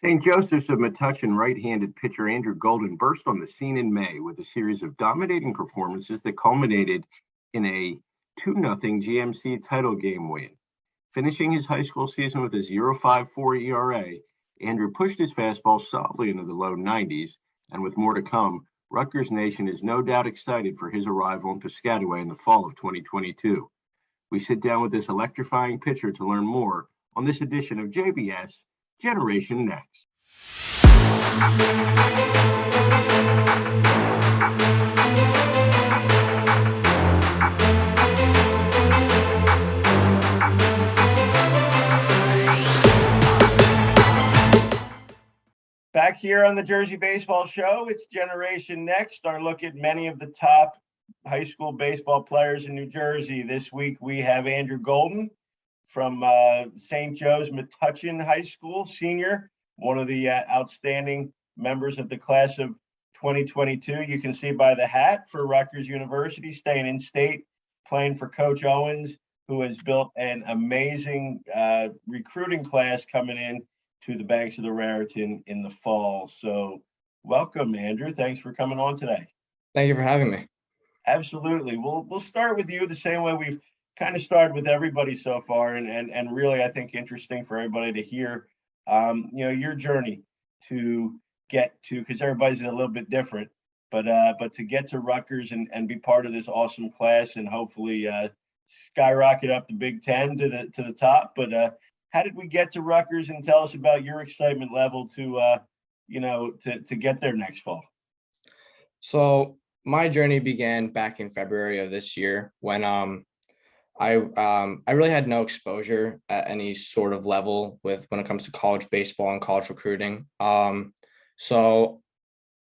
St. Joseph's of Metuchen right-handed pitcher Andrew Goldan burst on the scene in May with a series of dominating performances that culminated in a 2-0 GMC title game win. Finishing his high school season with a 0.54 ERA, Andrew pushed his fastball solidly into the low 90s, and with more to come, Rutgers Nation is no doubt excited for his arrival in Piscataway in the fall of 2022. We sit down with this electrifying pitcher to learn more on this edition of JBS Generation Next. Back here on the Jersey Baseball Show, it's Generation Next, our look at many of the top high school baseball players in New Jersey. This week we have Andrew Goldan from St. Joe's Metuchen High School, senior, one of the outstanding members of the class of 2022. You can see by the hat for Rutgers University, staying in state, playing for Coach Owens, who has built an amazing recruiting class coming in to the banks of the Raritan in the fall. So welcome, Andrew. Thanks for coming on today. Thank you for having me. Absolutely. We'll start with you the same way we've kind of started with everybody so far, and really I think interesting for everybody to hear your journey to get to, because everybody's a little bit different, but to get to Rutgers and be part of this awesome class and hopefully skyrocket up the Big Ten to the top. But how did we get to Rutgers, and tell us about your excitement level to get there next fall? So my journey began back in February of this year when I really had no exposure at any sort of level when it comes to college baseball and college recruiting. So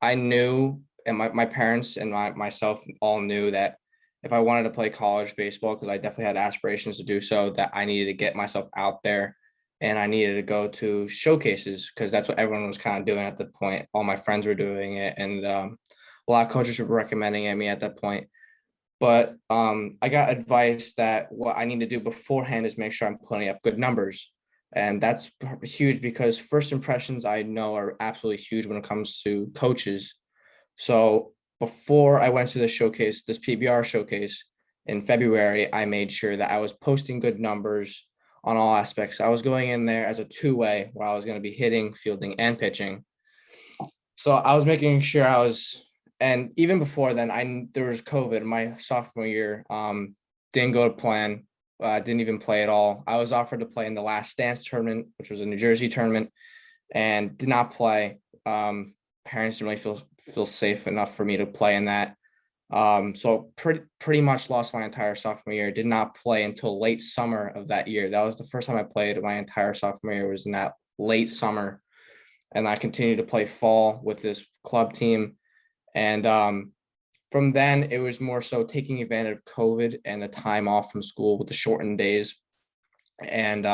I knew, and my parents and myself all knew, that if I wanted to play college baseball, because I definitely had aspirations to do so, that I needed to get myself out there and I needed to go to showcases, because that's what everyone was kind of doing at the point. All my friends were doing it, and a lot of coaches were recommending it me at that point. But I got advice that what I need to do beforehand is make sure I'm putting up good numbers. And that's huge, because first impressions I know are absolutely huge when it comes to coaches. So before I went to this PBR showcase in February, I made sure that I was posting good numbers on all aspects. I was going in there as a two-way, where I was going to be hitting, fielding, and pitching. So I was making sure and even before then, there was COVID my sophomore year. Didn't go to plan. Didn't even play at all. I was offered to play in the Last Dance tournament, which was a New Jersey tournament, and did not play. Parents didn't really feel safe enough for me to play in that. So pretty much lost my entire sophomore year. Did not play until late summer of that year. That was the first time I played my entire sophomore year, was in that late summer. And I continued to play fall with this club team. And from then, it was more so taking advantage of COVID and the time off from school with the shortened days, and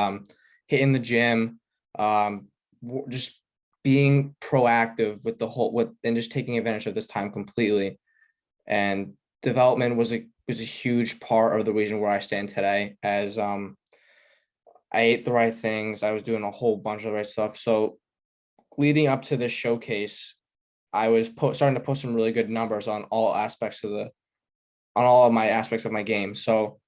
hitting the gym, just being proactive with and just taking advantage of this time completely. And development was a huge part of the reason where I stand today, as I ate the right things. I was doing a whole bunch of the right stuff. So leading up to this showcase, I was starting to post some really good numbers on all aspects of my aspects of my game. So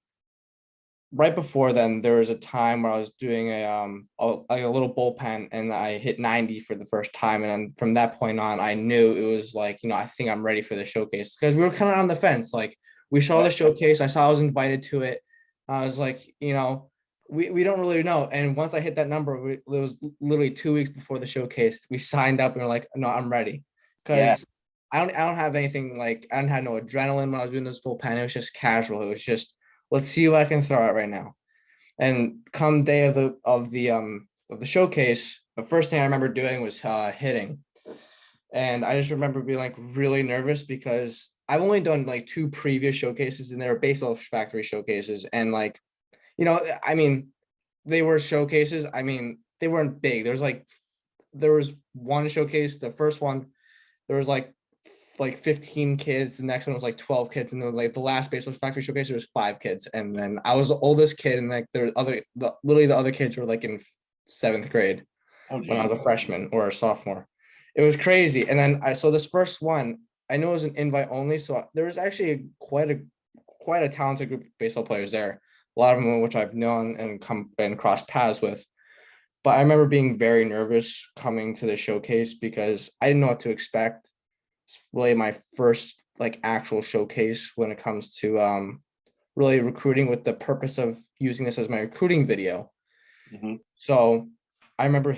right before then, there was a time where I was doing a little bullpen, and I hit 90 for the first time. And then from that point on, I knew it was like, I think I'm ready for the showcase, because we were kind of on the fence. Like, we saw the showcase. I saw I was invited to it. I was like, we don't really know. And once I hit that number, it was literally 2 weeks before the showcase. We signed up and we're like, no, I'm ready. Because I don't have anything, like, I didn't have no adrenaline when I was doing this bullpen. It was just casual. It was just, let's see what I can throw out right now. And come day of the showcase, the first thing I remember doing was hitting. And I just remember being like really nervous, because I've only done like 2 previous showcases, and they were baseball factory showcases. And like, they were showcases. They weren't big. There was one showcase, the first one, there was like 15 kids. The next one was like 12 kids. And then like the last baseball factory showcase, there was 5 kids. And then I was the oldest kid. And like there was literally the other kids were like in 7th grade. when I was geez. a freshman or a sophomore. It was crazy. And then so this first one, I knew it was an invite only. So there was actually quite a talented group of baseball players there. A lot of them which I've known and come and crossed paths with. But I remember being very nervous coming to the showcase because I didn't know what to expect. It's really my first like actual showcase when it comes to really recruiting, with the purpose of using this as my recruiting video. Mhm. So I remember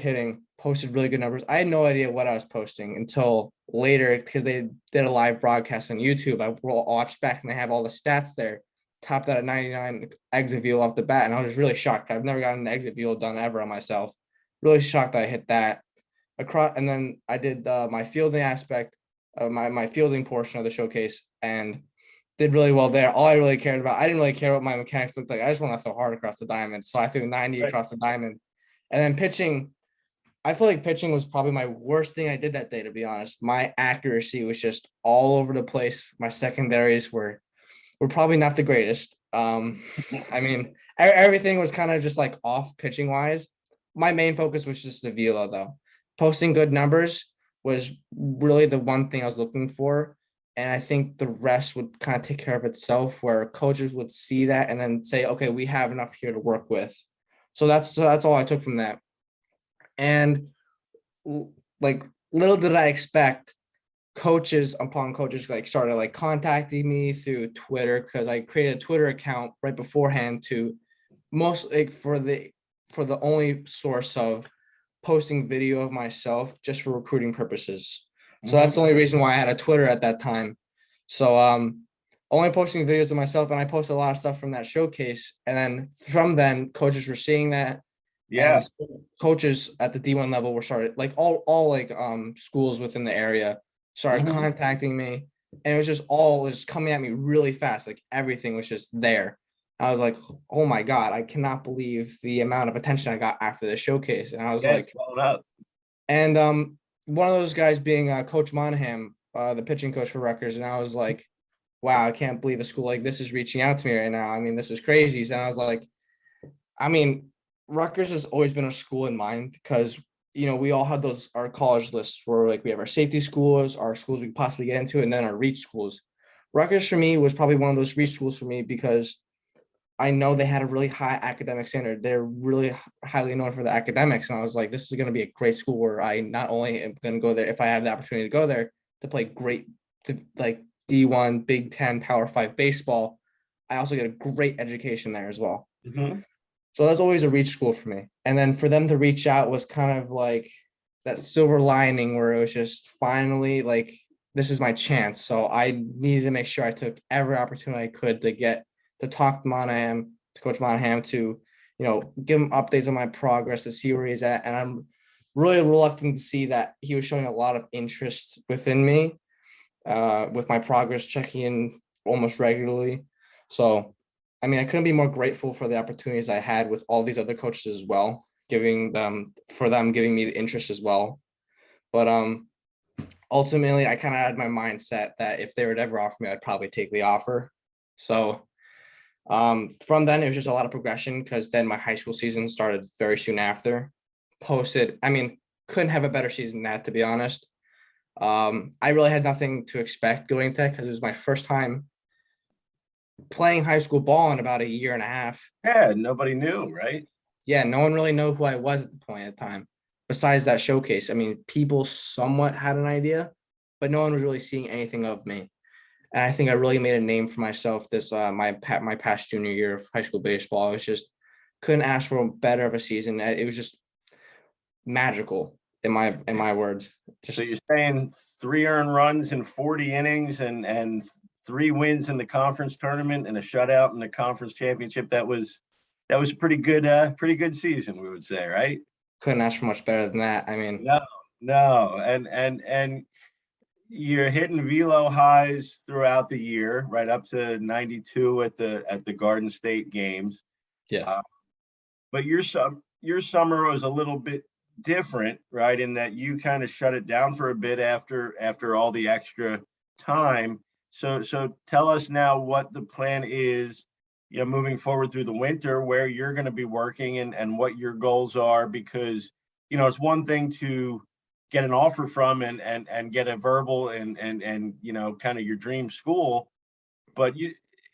posted really good numbers. I had no idea what I was posting until later because they did a live broadcast on YouTube. I watched back and they have all the stats there. Topped out at 99 exit velo off the bat. And I was really shocked. I've never gotten an exit velo done ever on myself. Really shocked I hit that. And then I did my fielding aspect, my fielding portion of the showcase, and did really well there. All I really cared about, I didn't really care what my mechanics looked like. I just want to throw hard across the diamond. So I threw 90 Right. across the diamond. And then pitching, I feel like pitching was probably my worst thing I did that day, to be honest. My accuracy was just all over the place. My secondaries were probably not the greatest. I mean, everything was kind of just like off pitching wise. My main focus was just the velo, though. Posting good numbers was really the one thing I was looking for. And I think the rest would kind of take care of itself, where coaches would see that and then say, okay, we have enough here to work with. So that's all I took from that. And like little did I expect, coaches like started like contacting me through Twitter, because I created a Twitter account right beforehand to most like for the only source of posting video of myself just for recruiting purposes. So that's Mhm. the only reason why I had a Twitter at that time. So only posting videos of myself, and I posted a lot of stuff from that showcase. And then from then, coaches were seeing that, Yeah. and coaches at the D1 level were started, like all like schools within the area started Mhm. contacting me, and it was just coming at me really fast. Like everything was just there. I was like, oh my God, I cannot believe the amount of attention I got after the showcase. And I was Yeah, it's like, blown up. and one of those guys being Coach Monahan, the pitching coach for Rutgers. And I was like, wow, I can't believe a school like this is reaching out to me right now. I mean, this is crazy. And I was like, I mean, Rutgers has always been a school in mind, because we all had our college lists where like we have our safety schools, our schools we could possibly get into, and then our reach schools. Rutgers for me was probably one of those reach schools for me, because I know they had a really high academic standard. They're really highly known for the academics. And I was like, this is going to be a great school where I not only am going to go there, if I have the opportunity to go there, to play great, to like D1, Big Ten, Power 5 baseball, I also get a great education there as well. Mhm. So that's always a reach school for me. And then for them to reach out was kind of like that silver lining, where it was just finally like, this is my chance. So I needed to make sure I took every opportunity I could to get to talk to Coach Monahan, to, give him updates on my progress, to see where he's at. And I'm really reluctant to see that he was showing a lot of interest within me, with my progress, checking in almost regularly. So, I mean, I couldn't be more grateful for the opportunities I had with all these other coaches as well, giving them me the interest as well. But ultimately, I kind of had my mindset that if they would ever offer me, I'd probably take the offer. So from then, it was just a lot of progression, because then my high school season started very soon after. I mean, couldn't have a better season than that, to be honest. I really had nothing to expect going into that, because it was my first time playing high school ball in about a year and a half. Yeah, nobody knew, right? Yeah, no one really knew who I was at the point of time, besides that showcase. I mean, people somewhat had an idea, but no one was really seeing anything of me. And I think I really made a name for myself this my past junior year of high school baseball. I was just couldn't ask for a better of a season. It was just magical in my words. So Just you're saying 3 earned runs in 40 innings and 3 wins in the conference tournament and a shutout in the conference championship. That was pretty good season, we would say, right? couldn't ask for much better than that. I mean, No, no, and you're hitting velo highs throughout the year, right up to 92 at the Garden State games. yeah, Uh, but your summer was a little bit different, right? In that you kind of shut it down for a bit after all the extra time. So tell us now what the plan is, moving forward through the winter, where you're going to be working and what your goals are, because it's one thing to get an offer from and get a verbal and kind of your dream school, but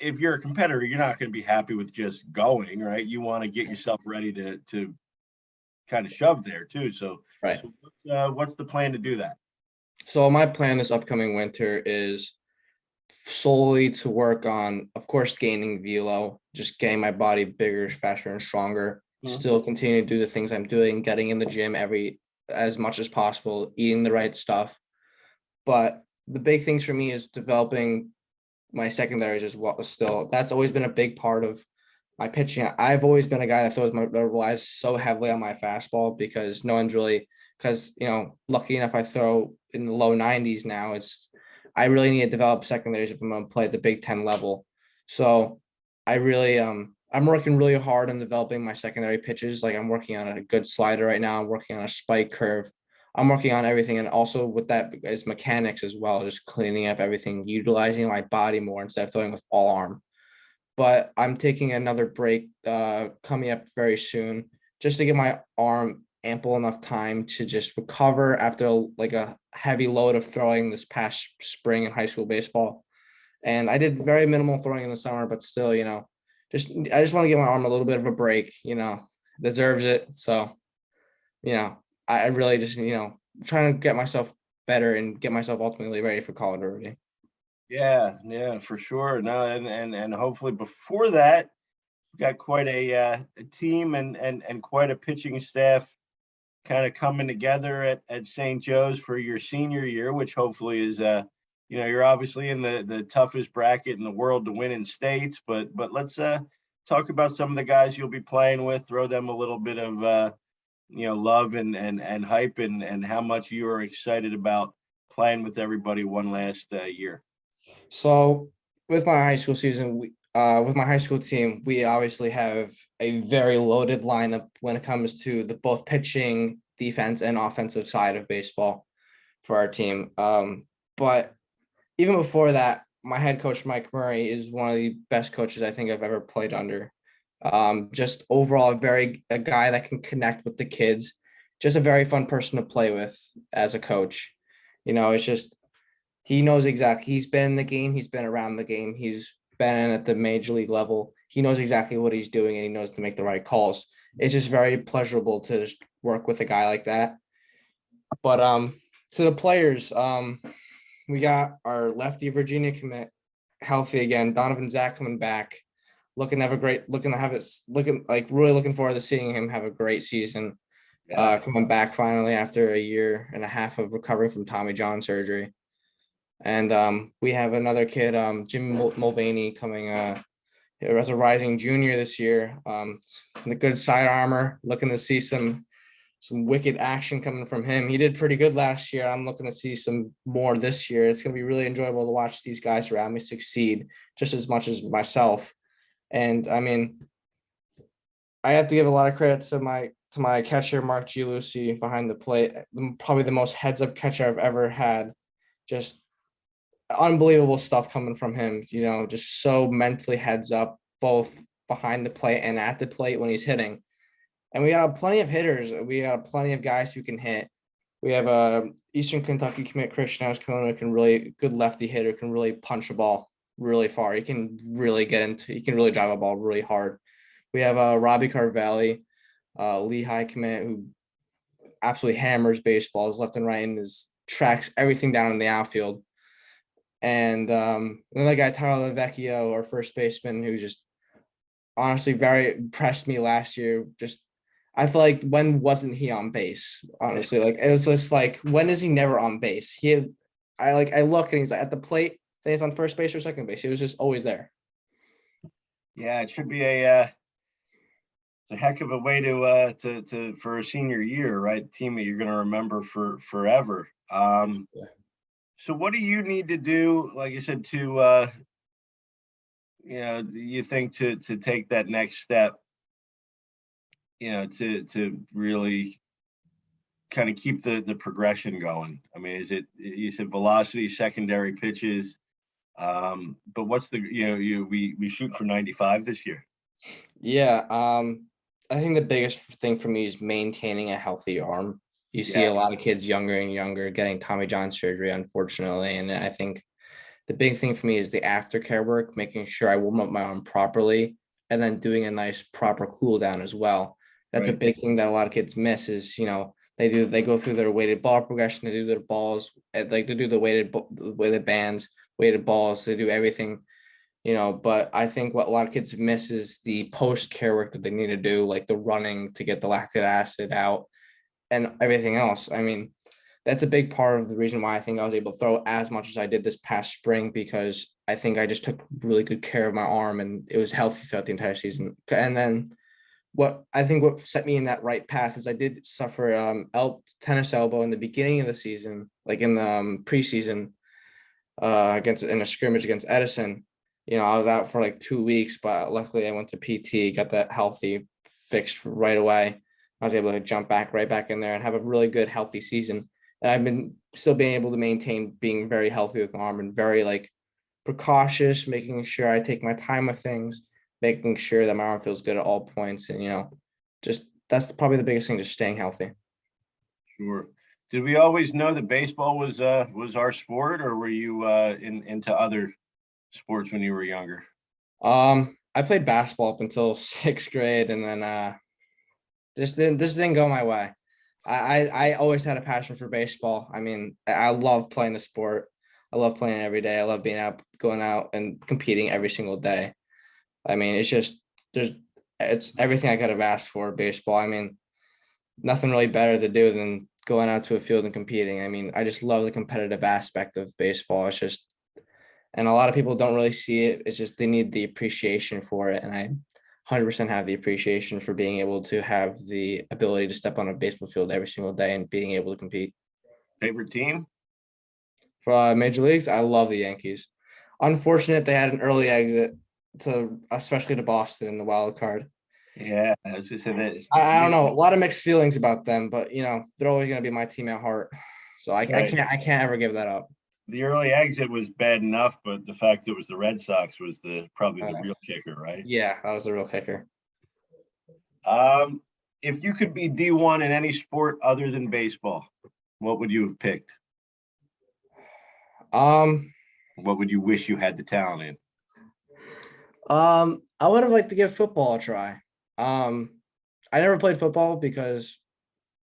if you're a competitor, you're not going to be happy with just going, right? You want to get yourself ready to kind of shove there too. So, Right. what's the plan to do that? So my plan this upcoming winter is solely to work on, of course, gaining velo, just getting my body bigger, faster, and stronger. Still continue to do the things I'm doing, getting in the gym as much as possible, eating the right stuff. But the big things for me is developing my secondaries as well. Still, that's always been a big part of my pitching. I've always been a guy that relies so heavily on my fastball because no one's really, because lucky enough I throw in the low 90s now. I really need to develop secondaries if I'm going to play at the Big Ten level. So I really I'm working really hard on developing my secondary pitches. Like I'm working on a good slider right now. I'm working on a spike curve. I'm working on everything. And also with that is mechanics as well, just cleaning up everything, utilizing my body more instead of throwing with all arm. But I'm taking another break coming up very soon just to give my arm ample enough time to just recover after like a heavy load of throwing this past spring in high school baseball. And I did very minimal throwing in the summer, but still, I just want to give my arm a little bit of a break, deserves it. So, I really just, trying to get myself better and get myself ultimately ready for college already. Yeah, for sure. No, and hopefully before that, we've got quite a team and quite a pitching staff kind of coming together at St. Joe's for your senior year, which hopefully is you're obviously in the toughest bracket in the world to win in states, but let's talk about some of the guys you'll be playing with, throw them a little bit of love and hype and how much you are excited about playing with everybody one last year. So with my high school season, with my high school team, we obviously have a very loaded lineup when it comes to the both pitching, defense, and offensive side of baseball for our team. But even before that, my head coach, Mike Murray, is one of the best coaches I think I've ever played under. Just overall, a guy that can connect with the kids, just a very fun person to play with as a coach. It's just, he knows exactly, he's been in the game, he's been around the game, he's been in at the major league level. He knows exactly what he's doing and he knows to make the right calls. It's just very pleasurable to just work with a guy like that. But to the players, we got our lefty Virginia commit healthy again. Donovan Zach coming back, looking really looking forward to seeing him have a great season. Coming back finally after a year and a half of recovering from Tommy John surgery. And we have another kid, Jimmy Mulvaney, coming as a rising junior this year. The good side armor, looking to see some wicked action coming from him. He did pretty good last year. I'm looking to see some more this year. It's going to be really enjoyable to watch these guys around me succeed just as much as myself. And I mean, I have to give a lot of credit to my catcher, Mark Giulussi, behind the plate. Probably the most heads-up catcher I've ever had. Just unbelievable stuff coming from him, just so mentally heads up, both behind the plate and at the plate when he's hitting. And we got plenty of hitters. We got plenty of guys who can hit. We have a Eastern Kentucky commit, Christian Ascona, good lefty hitter, can really punch a ball really far. He can really drive a ball really hard. We have Robbie Carvelli, Lehigh commit, who absolutely hammers baseballs left and right and tracks everything down in the outfield. And another guy, Tyler Vecchio, our first baseman, who just honestly very impressed me last year. Just, I feel like, when wasn't he on base? Honestly, like it was just like, when is he never on base? I look and he's at the plate, then he's on first base or second base. He was just always there. Yeah, it should be a heck of a way to for a senior year, right? Team that you're going to remember for forever. So what do you need to do, like you said, to you think to take that next step, to really kind of keep the progression going? I mean, is it, you said velocity, secondary pitches, but what's we shoot for 95 this year? Yeah. I think the biggest thing for me is maintaining a healthy arm. You see Yeah, a lot of kids younger and younger getting Tommy John surgery, unfortunately. And I think the big thing for me is the aftercare work, making sure I warm up my arm properly and then doing a nice proper cool down as well. That's a right. big thing that a lot of kids miss is, they go through their weighted ball progression, they do their balls, like they do the weighted bands, weighted balls, they do everything, but I think what a lot of kids miss is the post care work that they need to do, like the running to get the lactic acid out and everything else. I mean, that's a big part of the reason why I think I was able to throw as much as I did this past spring, because I think I just took really good care of my arm and it was healthy throughout the entire season. And then what set me in that right path is I did suffer tennis elbow in the beginning of the season, like in the preseason, against in a scrimmage against Edison. I was out for like 2 weeks, but luckily I went to PT, got that healthy fixed right away. I was able to jump back right back in there and have a really good healthy season. And I've been still being able to maintain being very healthy with my arm and very like precautious, making sure I take my time with things, making sure that my arm feels good at all points. And just that's probably the biggest thing, just staying healthy. Sure. Did we always know that baseball was our sport, or were you into other sports when you were younger? I played basketball up until sixth grade, and then this didn't go my way. I always had a passion for baseball. I mean, I love playing the sport. I love playing it every day. I love being out, going out and competing every single day. I mean, it's everything I could have asked for, baseball. I mean, nothing really better to do than going out to a field and competing. I mean, I just love the competitive aspect of baseball. And a lot of people don't really see it. It's just they need the appreciation for it. And I 100% have the appreciation for being able to have the ability to step on a baseball field every single day and being able to compete. Favorite team? For major leagues, I love the Yankees. Unfortunate they had an early exit especially to Boston in the wild card. Yeah, I was just saying that. I don't know, a lot of mixed feelings about them, but they're always going to be my team at heart. So I Right. can't ever give that up. The early exit was bad enough, but the fact it was the Red Sox was probably the real kicker, right? Yeah, that was the real kicker. If you could be D1 in any sport other than baseball, what would you have picked? Um, What would you wish you had the talent in? I would have liked to give football a try. I never played football because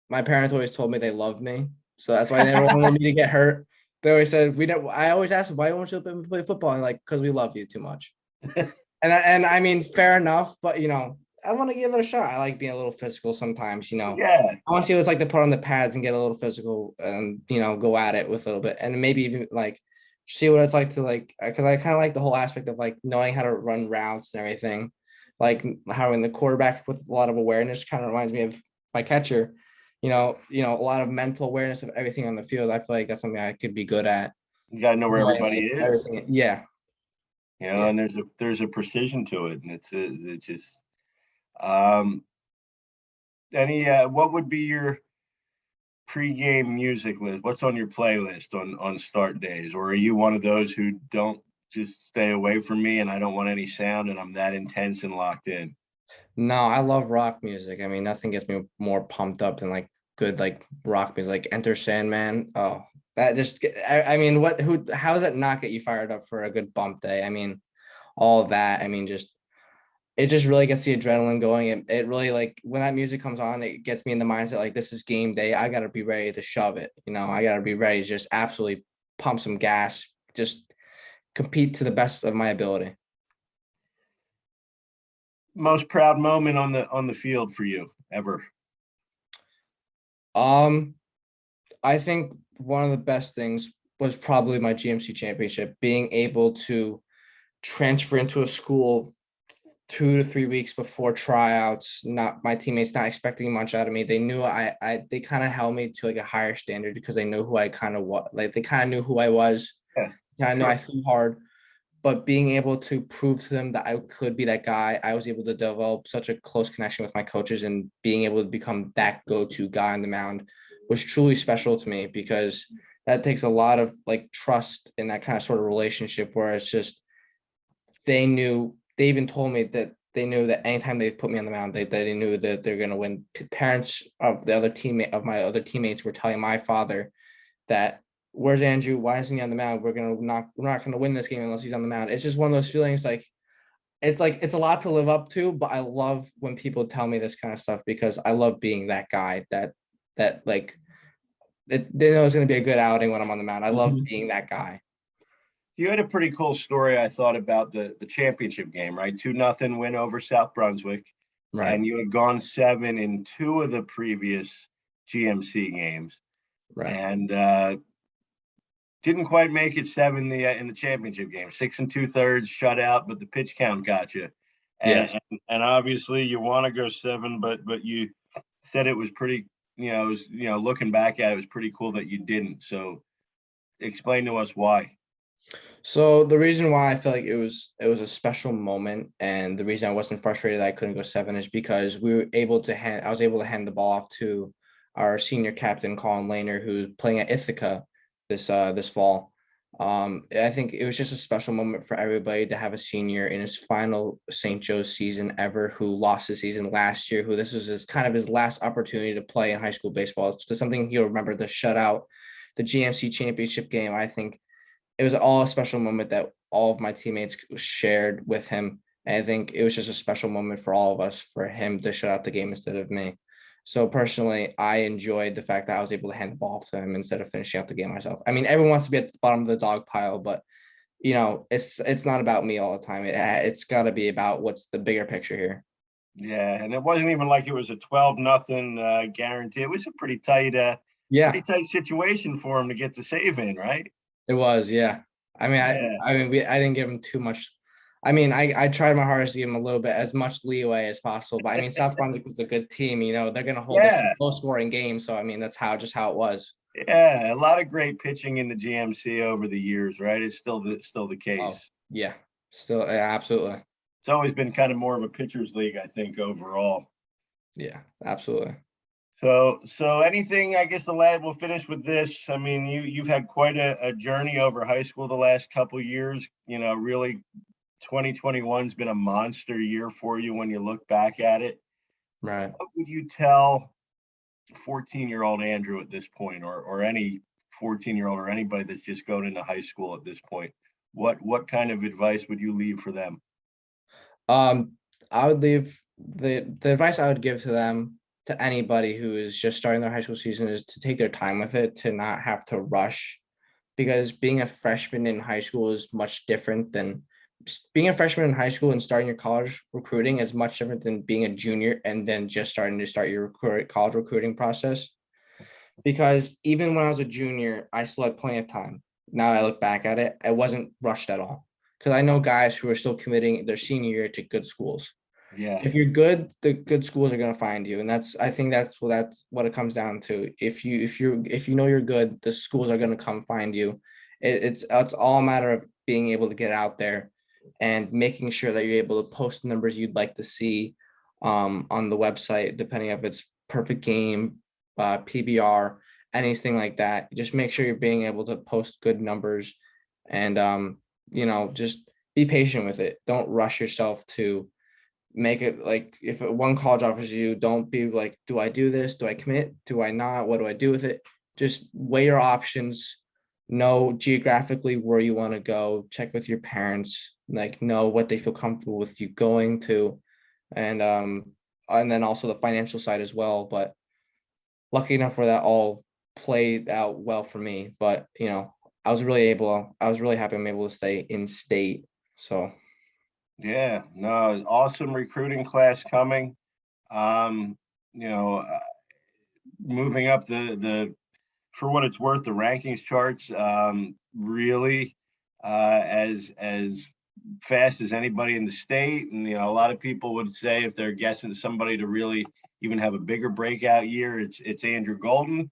my parents always told me they loved me, so that's why they never wanted me to get hurt. They always said we don't. I always asked them, why don't you play football? And like, because we love you too much. And I mean, fair enough, but I want to give it a shot. I like being a little physical sometimes. Yeah, I want to see what it's like to put on the pads and get a little physical and go at it with a little bit, and maybe even like see what it's like to like, because I kind of like the whole aspect of like knowing how to run routes and everything, like having the quarterback with a lot of awareness kind of reminds me of my catcher. A lot of mental awareness of everything on the field. I feel like that's something I could be good at. you got to know where everybody Like, is. everything, yeah. And there's a precision to it, and it's just what would be your pregame music list? What's on your playlist on start days? Or are you one of those who don't just stay away from me and I don't want any sound and I'm that intense and locked in? No, I love rock music. I mean, nothing gets me more pumped up than like good like rock music, like Enter Sandman. Oh, that just I mean, how does that not get you fired up for a good bump day? I mean, all of that. I mean, it just really gets the adrenaline going. It really, like, when that music comes on, it gets me in the mindset like this is game day. I gotta be ready to shove it. I gotta be ready to just absolutely pump some gas, just compete to the best of my ability. Most proud moment on the field for you ever? I think one of the best things was probably my GMC championship, being able to transfer into a school 2 to 3 weeks before tryouts, not my teammates not expecting much out of me. They knew they kind of held me to like a higher standard because they knew who I kind of was. Like they kind of knew who I was. Yeah, I know sure. I threw hard, but being able to prove to them that I could be that guy, I was able to develop such a close connection with my coaches, and being able to become that go-to guy on the mound was truly special to me, because that takes a lot of like trust in that kind of sort of relationship where it's just, they even told me that they knew that anytime they put me on the mound, they knew that they're going to win. Parents of my other teammates were telling my father that, where's Andrew? Why isn't he on the mound? We're not going to win this game unless he's on the mound. It's just one of those feelings like it's a lot to live up to, but I love when people tell me this kind of stuff because I love being that guy that like they know it's going to be a good outing when I'm on the mound. I love being that guy. You had a pretty cool story, I thought, about the championship game, right? 2-0 win over South Brunswick. Right. And you had gone 7 in 2 of the previous GMC games. Right. And didn't quite make it 7 in the championship game. 6 2/3 shutout, but the pitch count got you. And obviously you want to go 7, but you said it was pretty, looking back at it, it was pretty cool that you didn't. So explain to us why. So the reason why I feel like it was a special moment, and the reason I wasn't frustrated that I couldn't go 7 is because I was able to hand the ball off to our senior captain, Colin Lehner, who's playing at Ithaca this fall. I think it was just a special moment for everybody to have a senior in his final St. Joe's season ever, who lost his season last year, who this was his last opportunity to play in high school baseball. It's something he'll remember, the shutout, the GMC championship game. I think it was all a special moment that all of my teammates shared with him. And I think it was just a special moment for all of us, for him to shut out the game instead of me. So personally, I enjoyed the fact that I was able to hand the ball to him instead of finishing out the game myself. I mean, everyone wants to be at the bottom of the dog pile, but it's not about me all the time. It's got to be about what's the bigger picture here. Yeah, and it wasn't even like it was a 12-0 guarantee. It was a pretty tight situation for him to get the save in, right? It was, yeah. I mean, I didn't give him too much. I mean, I tried my hardest to give him a little bit, as much leeway as possible. But I mean, South Brunswick was a good team. They're going to hold us to a low-scoring game. So I mean, that's how it was. Yeah, a lot of great pitching in the GMC over the years, right? It's still the case. Oh, yeah, still, yeah, absolutely. It's always been kind of more of a pitcher's league, I think, overall. Yeah, absolutely. So anything, I guess we'll finish with this. I mean, you've had quite a journey over high school the last couple of years. Really 2021's been a monster year for you when you look back at it. Right. What would you tell 14-year-old Andrew at this point, or any 14-year-old or anybody that's just going into high school at this point? What kind of advice would you leave for them? I would leave the advice I would give to them, to anybody who is just starting their high school season, is to take their time with it, to not have to rush, because being a freshman in high school is much different than being a freshman in high school, and starting your college recruiting is much different than being a junior and then just starting to start your college recruiting process. Because even when I was a junior, I still had plenty of time. Now that I look back at it, I wasn't rushed at all, because I know guys who are still committing their senior year to good schools. Yeah. If you're good, the good schools are going to find you. And I think that's what it comes down to. If you know you're good, the schools are going to come find you. It's all a matter of being able to get out there and making sure that you're able to post the numbers you'd like to see on the website, depending if it's perfect game, PBR, anything like that. Just make sure you're being able to post good numbers, and just be patient with it. Don't rush yourself to make it. Like, if one college offers you, don't be like, do I do this? Do I commit? Do I not? What do I do with it? Just weigh your options, know geographically where you want to go, check with your parents, like know what they feel comfortable with you going to, and then also the financial side as well. But lucky enough for that all played out well for me. But I was really happy I'm able to stay in state. So yeah, no, awesome recruiting class coming. Moving up the for what it's worth, the rankings charts, really as fast as anybody in the state. And a lot of people would say, if they're guessing somebody to really even have a bigger breakout year, it's Andrew Goldan.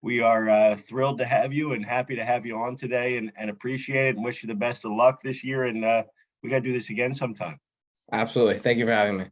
We are thrilled to have you and happy to have you on today, and appreciate it, and wish you the best of luck this year. And we got to do this again sometime. absolutely. Thank you for having me.